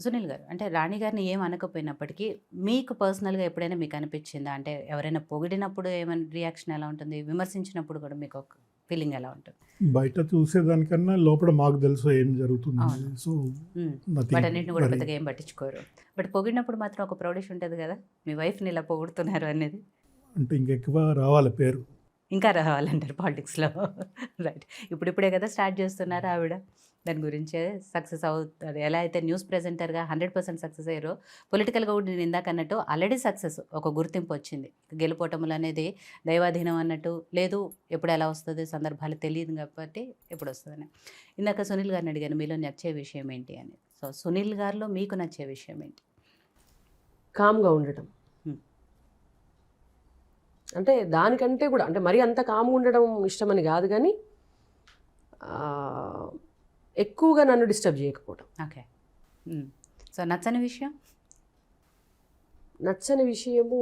సునీల్ గారు అంటే రాణి గారిని ఏం అనకపోయినప్పటికీ మీకు పర్సనల్‌గా ఎప్పుడైనా మీకు అనిపిచ్చిందా? అంటే ఎవరైనా పొగిడినప్పుడు ఏమైనా రియాక్షన్ ఎలా ఉంటుంది? విమర్శించినప్పుడు కూడా మీకు ఒక ఫీలింగ్ ఎలా ఉంటుంది? బయట చూసేదానికన్నా లోపల మాకు తెలుసు ఏం జరుగుతుంది అవును. అనేది. సో బట్ నథింగ్ అన్నిటిని కూడా వరీ. పెద్దగా ఏం పట్టించుకోరు. బట్ పొగిడినప్పుడు మాత్రం ఒక ప్రౌడిష్ ఉంటది కదా! మీ వైఫ్‌ని ఇలా పొగుడుతున్నారు అనేది. అంటే ఇంకెక్కువ రావాలి పేరు. ఇంకా రావాలంటారు పాలిటిక్స్‌లో. రైట్. ఇప్పుడిప్పుడే కదా స్టార్ట్ చేస్తున్నారు ఆవిడ. దాని గురించే సక్సెస్ అవుతారు. ఎలా అయితే న్యూస్ ప్రెజెంటర్‌గా 100% సక్సెస్ అయ్యారో, పొలిటికల్‌గా కూడా నేను ఇందాక అన్నట్టు ఆల్రెడీ సక్సెస్ ఒక గుర్తింపు వచ్చింది. గెలుపోటములు అనేది దైవాధీనం అన్నట్టు లేదు. ఎప్పుడు ఎలా వస్తది సందర్భాలు తెలియదు కాబట్టి ఎప్పుడు వస్తదని. ఇందాక సునీల్ గారిని అడిగాను మీలో నచ్చే విషయం ఏంటి అని. సో సునీల్ గారిలో మీకు నచ్చే విషయం ఏంటి? కామ్‌గా ఉండటం. హ్మ్. అంటే దానికంటే కూడా అంటే మరీ అంత కామ్‌గా ఉండడం ఇష్టమని కాదు కానీ ఎక్కువగా నన్ను డిస్టర్బ్ చేయకపోవడం. ఓకే. సో నచ్చని విషయం? నచ్చని విషయము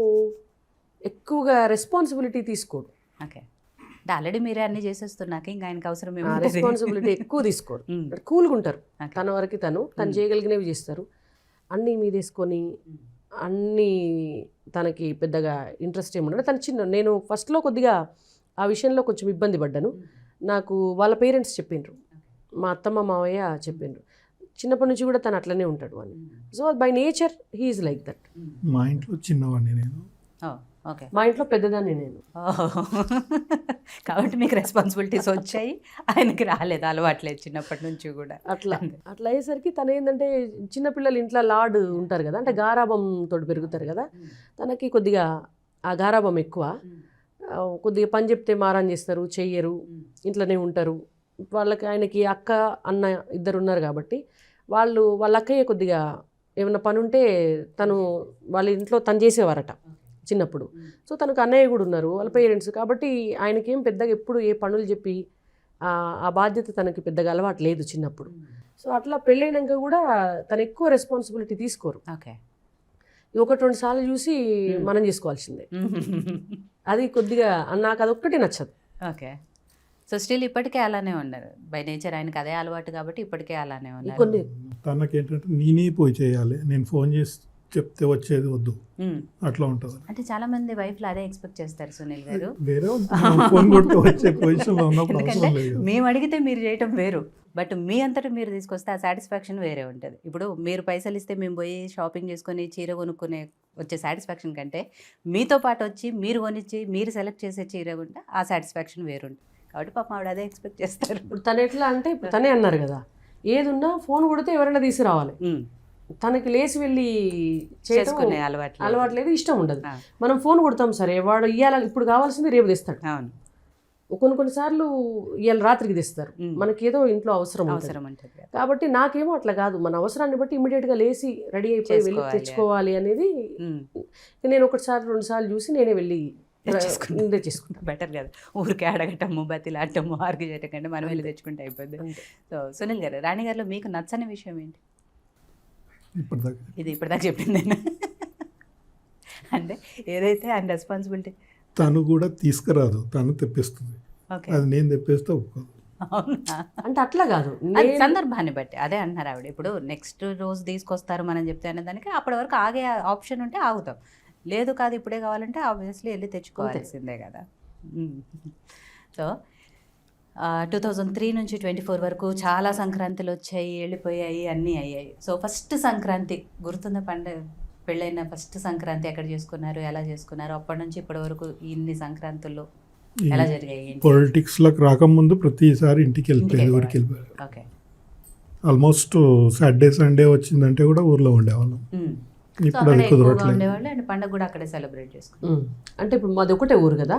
ఎక్కువగా రెస్పాన్సిబిలిటీ తీసుకోడు. ఓకే. అంటే ఆల్రెడీ మీరే అన్నీ చేసేస్తున్నాక ఇంకా ఆయనకి అవసరం ఏముంటది? రెస్పాన్సిబిలిటీ ఎక్కువ తీసుకోరు. హ్మ్. కూల్గా ఉంటారు. ఓకే. తన వరకు తను చేయగలిగినవి చేస్తారు. అన్నీ మీదేసుకొని అన్నీ తనకి పెద్దగా ఇంట్రెస్ట్ ఏముండదు. తను చిన్న నేను ఫస్ట్లో కొద్దిగా ఆ విషయంలో కొంచెం ఇబ్బంది పడ్డాను. నాకు వాళ్ళ పేరెంట్స్ చెప్పిండ్రు, మా అత్తమ్మ మావయ్య చెప్పిండ్రు, చిన్నప్పటి నుంచి కూడా తను అట్లనే ఉంటాడు అని. So by nature he is like that. మా ఇంట్లో చిన్నవాడిని నేను. ఓకే. మా ఇంట్లో పెద్దదాన్ని నేను. కాబట్టి మీకు రెస్పాన్సిబిలిటీస్ వచ్చాయి, ఆయనకి రాలేదు, అలవాట్లేదు చిన్నప్పటి నుంచి కూడా. అట్లా అయ్యేసరికి తను ఏంటంటే చిన్నపిల్లలు ఇంట్లో లాడ్ ఉంటారు కదా, అంటే గారాబంతో పెరుగుతారు కదా, తనకి కొద్దిగా ఆ గారాబం ఎక్కువ. కొద్దిగా పని చెప్తే మారం చేస్తారు, చెయ్యరు, ఇంట్లోనే ఉంటారు. ఆయనకి అక్క అన్న ఇద్దరు ఉన్నారు కాబట్టి వాళ్ళ అక్కయ్య కొద్దిగా ఏమైనా పని ఉంటే వాళ్ళ ఇంట్లో తను చేసేవారట చిన్నప్పుడు. సో తనకు అన్నయ్య కూడా ఉన్నారు, వాళ్ళ పేరెంట్స్, కాబట్టి ఆయనకి ఏం పెద్దగా ఎప్పుడు ఏ పనులు చెప్పి ఆ బాధ్యత తనకి పెద్దగా అలవాటు లేదు చిన్నప్పుడు. సో అట్లా పెళ్ళైనాక కూడా తను ఎక్కువ రెస్పాన్సిబిలిటీ తీసుకోరు. ఓకే. 1-2 సార్లు చూసి మనం చేసుకోవాల్సిందే. అది కొద్దిగా నాకు అదొక్కటి నచ్చదు. ఓకే. సో స్టిల్ ఇప్పటికే అలానే ఉన్నారు. బై నేచర్ ఆయనకి అదే అలవాటు కాబట్టి ఇప్పటికే అలానే ఉన్నారు. కొన్ని తనకేంటంటే నేనే పోయి చేయాలి, నేను ఫోన్ చేసి చెప్తే వచ్చేది వద్దు, అట్లా ఉంటుంది. అంటే చాలా మంది వైఫ్లు అదే ఎక్స్పెక్ట్ చేస్తారు సునీల్ గారు. వేరే ఫోన్ కొడితే వచ్చే పొజిషన్లో ఉన్నప్పుడు ఎందుకంటే అవసరం లేదు. మేము అడిగితే మీరు చేయటం వేరు, బట్ మీ అంతటా మీరు తీసుకొస్తే ఆ సాటిస్ఫాక్షన్ వేరే ఉంటుంది. ఇప్పుడు మీరు పైసలు ఇస్తే మేము పోయి షాపింగ్ చేసుకొని చీర కొనుక్కునే వచ్చే సాటిస్ఫాక్షన్ కంటే మీతో పాటు వచ్చి మీరు కొనిచ్చి మీరు సెలెక్ట్ చేసే చీర ఉంటే ఆ సాటిస్ఫాక్షన్ వేరుంటుంది. కాబట్టి పాపం ఆవిడ అదే ఎక్స్పెక్ట్ చేస్తారు. ఇప్పుడు తను ఎట్లా అంటే, ఇప్పుడు తనే అన్నారు కదా, ఏదున్నా ఫోన్ కొడితే ఎవరైనా తీసుకురావాలి. తనకి లేచి వెళ్ళి చేసుకునే అలవాటు లేదు, ఇష్టం ఉండదు. మనం ఫోన్ కొడతాం, సరే వాడు ఇవాళ ఇప్పుడు కావాల్సింది రేపు తెస్తాడు. అవును. కొన్నిసార్లు ఇవాళ రాత్రికి తెస్తారు, మనకేదో ఇంట్లో అవసరం ఉంటుంది. కాబట్టి నాకేమో అట్లా కాదు, మన అవసరాన్ని బట్టి ఇమీడియట్గా లేచి రెడీ అయిపోయి వెళ్ళి తెచ్చుకోవాలి అనేది. నేను 1-2 సార్లు చూసి నేనే వెళ్ళి తెచ్చేసుకుంటాను. బెటర్ కదా, ఊరికే అడగటము బతిలాడటము ఆర్గ్యూ చేయటం కంటే మనం వెళ్ళి తెచ్చుకుంటే అయిపోద్ది. సో సునీల్ గారు, రాణి గారిలో మీకు నచ్చని విషయం ఏంటి? ఇది ఇప్పటిదాకా చెప్పింది నేను. అంటే ఏదైతే ఆయన రెస్పాన్సిబిలిటీ తను కూడా తీసుకురాదు, తను తెప్పిస్తుంది. అది నేను తెప్పిస్తే ఒప్పుకోదు. అంటే అట్లా కాదు, సందర్భాన్ని బట్టి అదే అంటున్నారు ఆవిడ. ఇప్పుడు నెక్స్ట్ రోజు తీసుకొస్తారు మనం చెప్తే అనే దానికి అప్పటి వరకు ఆగే ఆప్షన్ ఉంటే ఆగుతాం, లేదు కాదు ఇప్పుడే కావాలంటే ఆబ్వియస్లీ వెళ్ళి తెచ్చుకోవాల్సిందే కదా. సో 2003 నుంచి 24 వరకు చాలా సంక్రాంతులు వచ్చాయి, వెళ్ళిపోయాయి, అన్నీ అయ్యాయి. సో ఫస్ట్ సంక్రాంతి గుర్తుందా? పెళ్ళైన ఫస్ట్ సంక్రాంతి ఎక్కడ చేసుకున్నారు, ఎలా చేసుకున్నారు? అప్పటి నుంచి ఇప్పటి వరకు ఇన్ని సంక్రాంతుల్లో ఎలా జరిగాయి? పొలిటిక్స్లోకి రాకముందు ప్రతిసారి ఇంటికి వెళ్ళిపోయారు, ఊరికి వెళ్ళిపోయారు. ఓకే. ఆల్మోస్ట్ సాటర్డే సండే వచ్చిందంటే కూడా ఊర్లో ఉండేవాళ్ళం. ఇప్పుడు అది కుదరట్లేదు. ఉండేవాళ్ళు అండ్ పండుగ కూడా అక్కడే సెలబ్రేట్ చేసుకున్నాం. అంటే ఇప్పుడు మాది ఒకటే ఊరు కదా,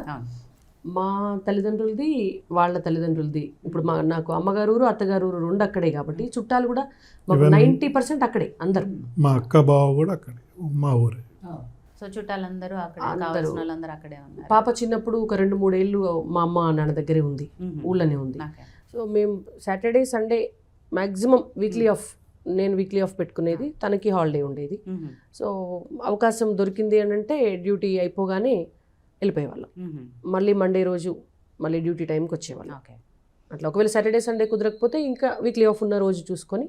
మా తల్లిదండ్రులది వాళ్ళ తల్లిదండ్రులది. ఇప్పుడు నాకు అమ్మగారు ఊరు అత్తగారు ఊరు రెండు అక్కడే కాబట్టి చుట్టాలు కూడా మాకు 90% అక్కడే అందరు. మా అక్క బావ కూడా అక్కడే, మా ఊరే. సో చుట్టాలందరూ అక్కడే, కావాల్సిన వాళ్ళందరూ అక్కడే ఉన్నారు. పాప చిన్నప్పుడు ఒక 2-3 ఏళ్ళు మా అమ్మ నాన్న దగ్గరే ఉంది, ఊళ్ళోనే ఉంది. సో మేము సాటర్డే సండే మ్యాక్సిమం నేను వీక్లీ ఆఫ్ పెట్టుకునేది, తనకి హాలిడే ఉండేది. సో అవకాశం దొరికింది అని అంటే డ్యూటీ అయిపోగానే వెళ్ళిపోయేవాళ్ళం. మళ్ళీ మండే రోజు మళ్ళీ డ్యూటీ టైంకి వచ్చేవాళ్ళం. అట్లా ఒకవేళ సాటర్డే సండే కుదరకపోతే ఇంకా వీక్లీ ఆఫ్ ఉన్న రోజు చూసుకొని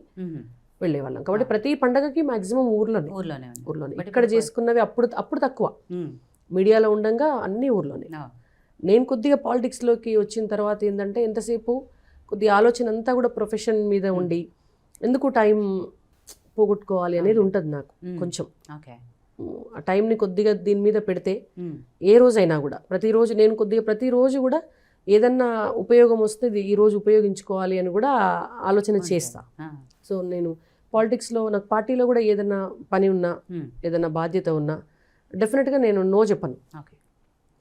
వెళ్ళేవాళ్ళం. కాబట్టి ప్రతి పండగకి మాక్సిమం ఊర్లోనే ఊర్లోనే ఉంది. ఊర్లోనే. But ఇక్కడ ఇప్పుడు చేసుకున్నవి అప్పుడు తక్కువ, ఉమ్, మీడియాలో ఉండంగా అన్నీ ఊర్లోనే. ఆ, నేను కొద్దిగా పాలిటిక్స్లోకి వచ్చిన తర్వాత ఏంటంటే ఎంతసేపు కొద్దిగా ఆలోచన అంతా కూడా ప్రొఫెషన్ మీద ఉండి ఎందుకు టైం పోగొట్టుకోవాలి అనేది ఉంటుంది నాకు కొంచెం. ఓకే. ఆ టైంని కొద్దిగా దీని మీద పెడితే ఉమ్, ఏ రోజైనా కూడా ప్రతిరోజు నేను కొద్దిగా ప్రతిరోజు కూడా ఏదన్నా ఉపయోగం వస్తే ఈ రోజు ఉపయోగించుకోవాలి అని కూడా ఆలోచన చేస్తా. ఆ, సో నేను పాలిటిక్స్లో నాకు పార్టీలో కూడా ఏదైనా పని ఉన్నా ఉమ్, ఏదైనా బాధ్యత ఉన్నా డెఫినెట్గా నేను నో చెప్పను. ఓకే.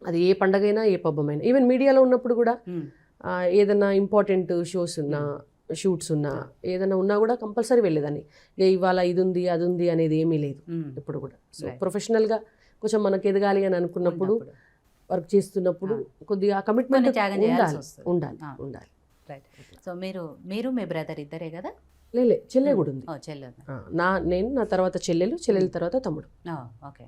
అది ఏ పండగైనా ఏ పబ్బమైనా. ఈవెన్ మీడియాలో ఉన్నప్పుడు కూడా ఉమ్, ఏదైనా ఇంపార్టెంట్ షోస్ ఉన్నా షూట్స్ ఉన్నా ఏదైనా ఉన్నా కూడా కంపల్సరీ వెళ్ళేదాన్ని. ఇక ఇవాళ ఇది ఉంది అది ఉంది అనేది ఏమీ లేదు ఉమ్, ఎప్పుడు కూడా. So Right. ప్రొఫెషనల్గా కొంచెం మనకు ఎదగాలి అని అనుకున్నప్పుడు వర్క్ చేస్తున్నప్పుడు కొద్దిగా కమిట్మెంట్ కొన్ని త్యాగం చేయాల్సి ఉండాలి వస్తుంది. ఉండాలి ఆ. ఉండాలి. రైట్. సో మీరు మీ బ్రదర్ ఇద్దరే కదా? లేలే చెల్లె కూడా ఉంది. ఓ, చెల్లి ఉంది. నేను నా తర్వాత చెల్లెలు తర్వాత తమ్ముడు. ఓకే.